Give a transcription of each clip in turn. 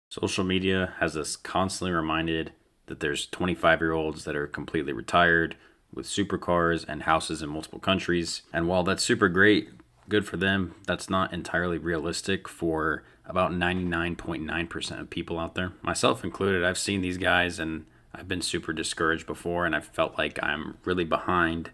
Social media has us constantly reminded that there's 25-year-olds that are completely retired with supercars and houses in multiple countries. And while that's super great, good for them, that's not entirely realistic for about 99.9% of people out there, myself included. I've seen these guys and I've been super discouraged before, and I've felt like I'm really behind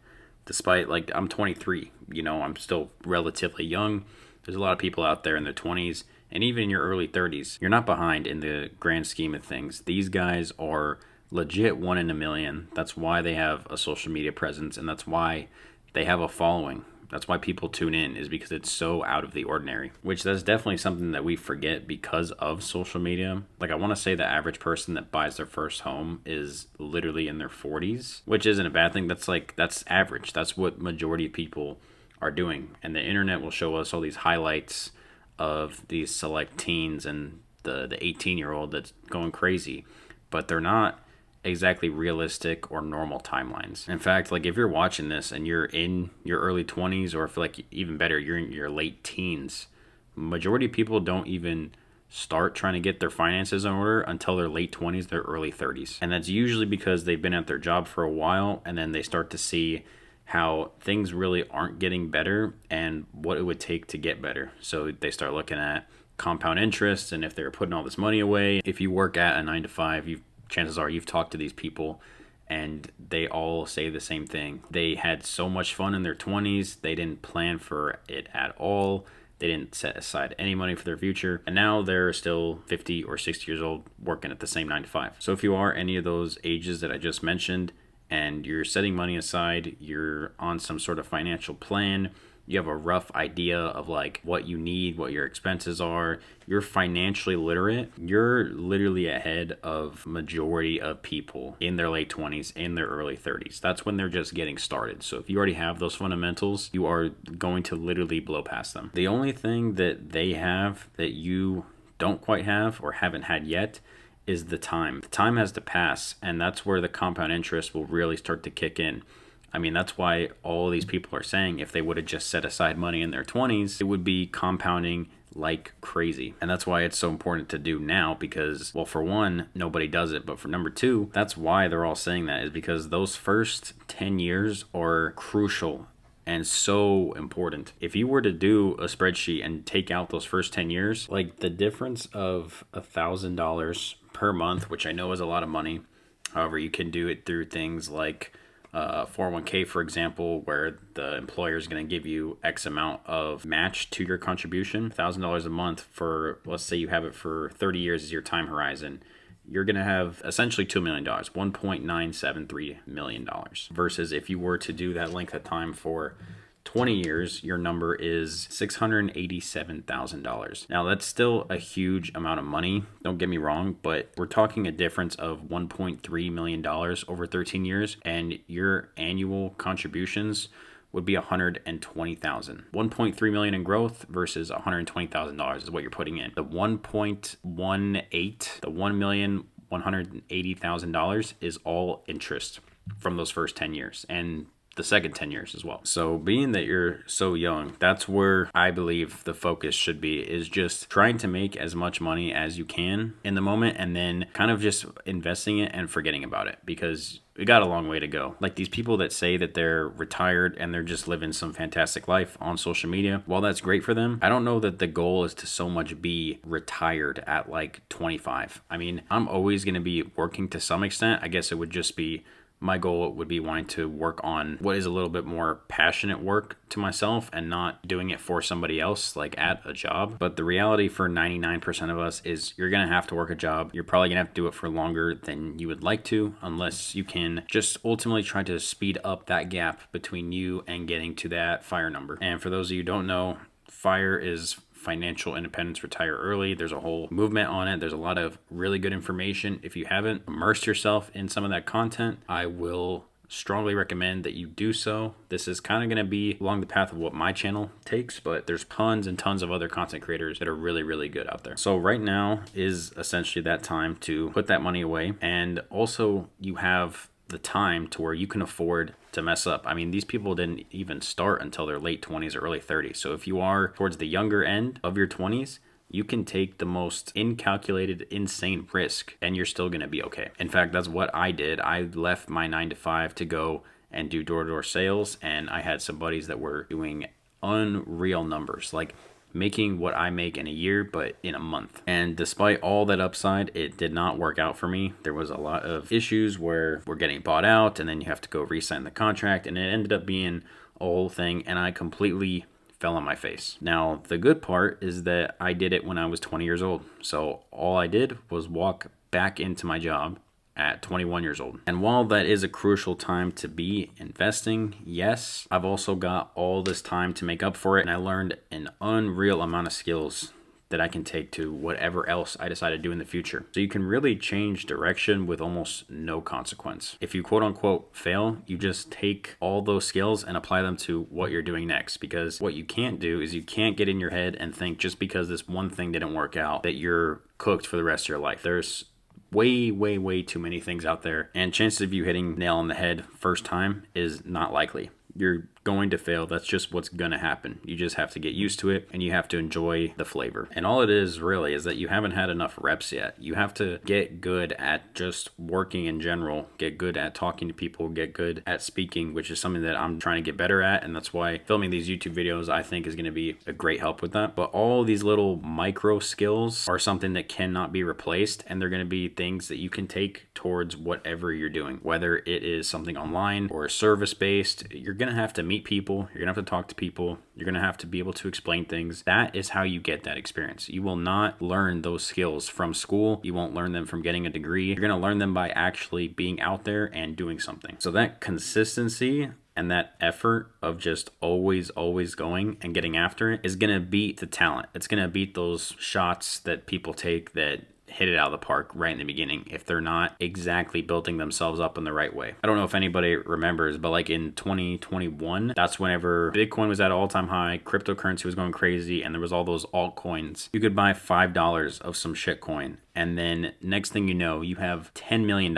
despite, like, I'm 23, I'm still relatively young. There's a lot of people out there in their 20s and even in your early 30s. You're not behind in the grand scheme of things. These guys are legit one in a million. That's why they have a social media presence, and that's why they have a following. That's why people tune in, is because it's so out of the ordinary, which that's definitely something that we forget because of social media. Like, I want to say the average person that buys their first home is literally in their 40s, which isn't a bad thing. That's average. That's what majority of people are doing. And the internet will show us all these highlights of these select teens and the 18-year-old that's going crazy, but they're not exactly realistic or normal timelines. In fact, like, if you're watching this and you're in your early 20s, or if, like, even better, you're in your late teens, majority of people don't even start trying to get their finances in order until their late 20s, their early 30s. And that's usually because they've been at their job for a while, and then they start to see how things really aren't getting better and what it would take to get better. So they start looking at compound interest, and if they're putting all this money away. If you work at a 9 to 5, chances are you've talked to these people, and they all say the same thing. They had so much fun in their 20s, they didn't plan for it at all. They didn't set aside any money for their future, and now they're still 50 or 60 years old working at the same 9 to 5. So if you are any of those ages that I just mentioned, and you're setting money aside, you're on some sort of financial plan, you have a rough idea of, like, what you need, what your expenses are, you're financially literate, you're literally ahead of majority of people in their late 20s, in their early 30s. That's when they're just getting started. So if you already have those fundamentals, you are going to literally blow past them. The only thing that they have that you don't quite have or haven't had yet is the time. The time has to pass, and that's where the compound interest will really start to kick in. I mean, that's why all these people are saying if they would have just set aside money in their 20s, it would be compounding like crazy. And that's why it's so important to do now, because, well, for one, nobody does it. But for number two, that's why they're all saying that, is because those first 10 years are crucial and so important. If you were to do a spreadsheet and take out those first 10 years, like, the difference of $1,000 per month, which I know is a lot of money. However, you can do it through things like 401k, for example, where the employer is going to give you X amount of match to your contribution. $1,000 a month for, let's say you have it for 30 years as your time horizon. You're going to have essentially $2 million, $1.973 million. Versus if you were to do that length of time for 20 years, your number is $687,000. Now, that's still a huge amount of money, don't get me wrong, but we're talking a difference of $1.3 million over 13 years, and your annual contributions would be $120,000. $1.3 million in growth versus $120,000 is what you're putting in. The 1.18, the $1,180,000 is all interest from those first 10 years, and the second 10 years as well. So being that you're so young, that's where I believe the focus should be, is just trying to make as much money as you can in the moment, and then kind of just investing it and forgetting about it, because we got a long way to go. Like, these people that say that they're retired and they're just living some fantastic life on social media, while that's great for them, I don't know that the goal is to so much be retired at like 25. I mean, I'm always going to be working to some extent. I guess it would just be, my goal would be wanting to work on what is a little bit more passionate work to myself and not doing it for somebody else, like at a job. But the reality for 99% of us is you're going to have to work a job. You're probably going to have to do it for longer than you would like to, unless you can just ultimately try to speed up that gap between you and getting to that FIRE number. And for those of you who don't know, FIRE is Financial Independence Retire Early. There's a whole movement on it. There's a lot of really good information. If you haven't immersed yourself in some of that content, I will strongly recommend that you do so. This is kind of going to be along the path of what my channel takes, but there's tons and tons of other content creators that are really, really good out there. So right now is essentially that time to put that money away. And also, you have the time to where you can afford to mess up. I mean, these people didn't even start until their late 20s or early 30s. So if you are towards the younger end of your 20s, You can take the most incalculated, insane risk and you're still going to be okay. In fact, that's what I did. I left my 9 to 5 to go and do door-to-door sales, and I had some buddies that were doing unreal numbers, like making what I make in a year but in a month. And despite all that upside, it did not work out for me. There was a lot of issues where we're getting bought out and then you have to go re-sign the contract, and it ended up being a whole thing, and I completely fell on my face. Now, the good part is that I did it when I was 20 years old. So all I did was walk back into my job at 21 years old. And while that is a crucial time to be investing, yes, I've also got all this time to make up for it. And I learned an unreal amount of skills that I can take to whatever else I decide to do in the future. So you can really change direction with almost no consequence. If you quote unquote fail, you just take all those skills and apply them to what you're doing next. Because what you can't do is you can't get in your head and think just because this one thing didn't work out that you're cooked for the rest of your life. There's way too many things out there, and chances of you hitting nail on the head first time is not likely. You're going to fail. That's just what's going to happen. You just have to get used to it, and you have to enjoy the flavor. And all it is really is that you haven't had enough reps yet. You have to get good at just working in general, get good at talking to people, get good at speaking, which is something that I'm trying to get better at. And that's why filming these YouTube videos, I think, is going to be a great help with that. But all these little micro skills are something that cannot be replaced, and they're going to be things that you can take towards whatever you're doing, whether it is something online or service-based. You're going to have to meet people, you're gonna have to talk to people, you're gonna have to be able to explain things. That is how you get that experience. You will not learn those skills from school. You won't learn them from getting a degree. You're gonna learn them by actually being out there and doing something. So that consistency and that effort of just always going and getting after it is gonna beat the talent. It's gonna beat those shots that people take that hit it out of the park right in the beginning if they're not exactly building themselves up in the right way. I don't know if anybody remembers, but like in 2021, that's whenever Bitcoin was at an all-time high, cryptocurrency was going crazy, and there was all those altcoins. You could buy $5 of some shit coin, and then next thing you know, you have $10 million,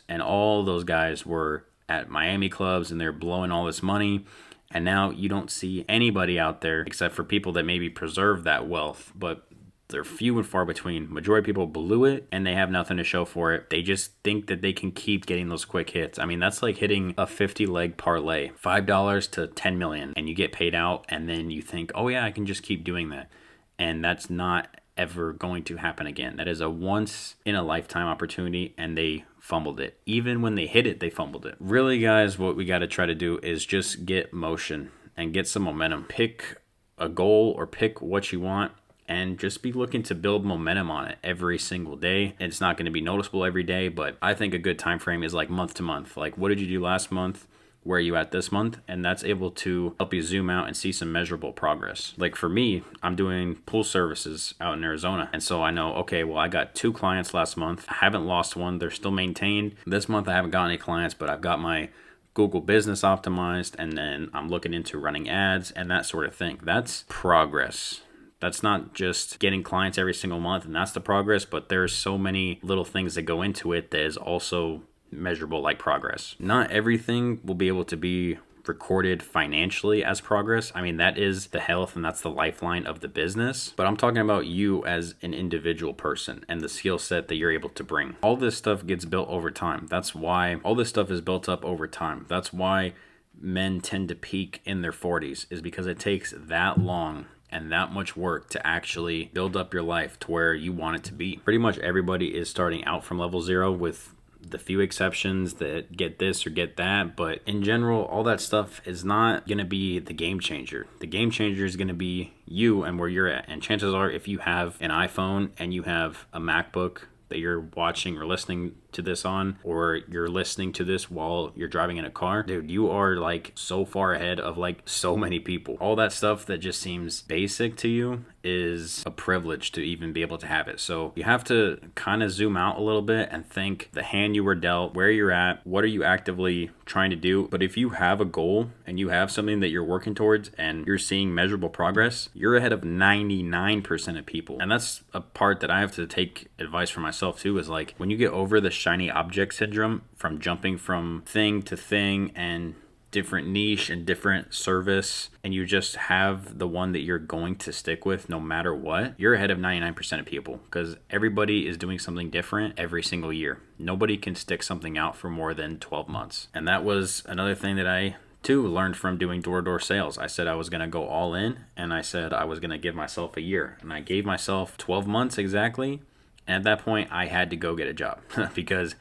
and all those guys were at Miami clubs and they're blowing all this money. And now you don't see anybody out there except for people that maybe preserve that wealth, but they're few and far between. Majority of people blew it and they have nothing to show for it. They just think that they can keep getting those quick hits. I mean, that's like hitting a 50-leg parlay, $5 to 10 million, and you get paid out, and then you think, oh yeah, I can just keep doing that. And that's not ever going to happen again. That is a once in a lifetime opportunity, and they fumbled it. Even when they hit it, they fumbled it. Really, guys, what we got to try to do is just get motion and get some momentum. Pick a goal or pick what you want, and just be looking to build momentum on it every single day. It's not going to be noticeable every day, but I think a good time frame is like month to month. Like, what did you do last month? Where are you at this month? And that's able to help you zoom out and see some measurable progress. Like for me, I'm doing pool services out in Arizona. And so I know, okay, well, I got 2 clients last month. I haven't lost one. They're still maintained. This month, I haven't got any clients, but I've got my Google Business optimized, and then I'm looking into running ads and that sort of thing. That's progress. That's not just getting clients every single month, and that's the progress, but there's so many little things that go into it that is also measurable like progress. Not everything will be able to be recorded financially as progress. I mean, that is the health and that's the lifeline of the business, but I'm talking about you as an individual person and the skill set that you're able to bring. All this stuff gets built over time. That's why all this stuff is built up over time. That's why men tend to peak in their 40s, is because it takes that long and that much work to actually build up your life to where you want it to be. Pretty much everybody is starting out from level 0, with the few exceptions that get this or get that. But in general, all that stuff is not going to be the game changer. The game changer is going to be you and where you're at. And chances are, if you have an iPhone and you have a MacBook that you're watching or listening to this on, or you're listening to this while you're driving in a car, dude, you are like so far ahead of like so many people. All that stuff that just seems basic to you is a privilege to even be able to have it. So you have to kind of zoom out a little bit and think the hand you were dealt, where you're at, what are you actively trying to do. But if you have a goal and you have something that you're working towards and you're seeing measurable progress, you're ahead of 99% of people. And that's a part that I have to take advice from myself too, is like when you get over the shiny object syndrome from jumping from thing to thing and different niche and different service, and you just have the one that you're going to stick with no matter what, you're ahead of 99% of people, because everybody is doing something different every single year. Nobody can stick something out for more than 12 months. And that was another thing that I too learned from doing door-to-door sales. I said I was going to go all in, and I said I was going to give myself a year, and I gave myself 12 months exactly. And at that point I had to go get a job because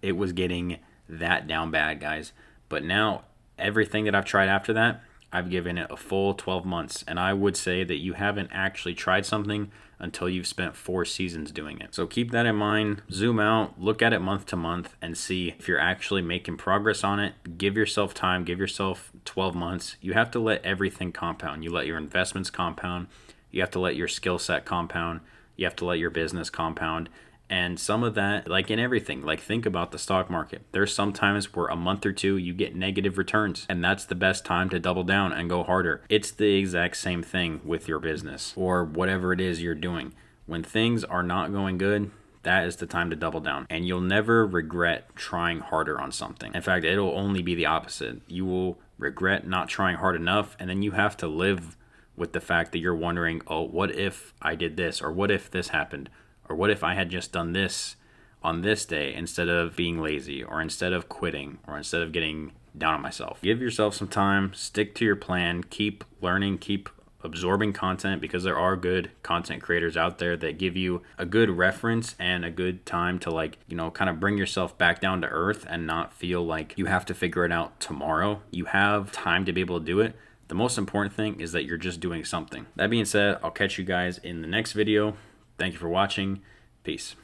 it was getting that down bad, guys. But now everything that I've tried after that, I've given it a full 12 months. And I would say that you haven't actually tried something until you've spent 4 seasons doing it. So keep that in mind. Zoom out, look at it month to month, and see if you're actually making progress on it. Give yourself time, give yourself 12 months. You have to let everything compound. You let your investments compound. You have to let your skill set compound. You have to let your business compound. And some of that, like in everything, like think about the stock market. There's some times where a month or two you get negative returns, and that's the best time to double down and go harder. It's the exact same thing with your business or whatever it is you're doing. When things are not going good, that is the time to double down. And you'll never regret trying harder on something. In fact, it'll only be the opposite. You will regret not trying hard enough, and then you have to live with the fact that you're wondering, oh, what if I did this? Or what if this happened? Or what if I had just done this on this day instead of being lazy, or instead of quitting, or instead of getting down on myself? Give yourself some time, stick to your plan, keep learning, keep absorbing content, because there are good content creators out there that give you a good reference and a good time to, like, you know, kind of bring yourself back down to earth and not feel like you have to figure it out tomorrow. You have time to be able to do it. The most important thing is that you're just doing something. That being said, I'll catch you guys in the next video. Thank you for watching. Peace.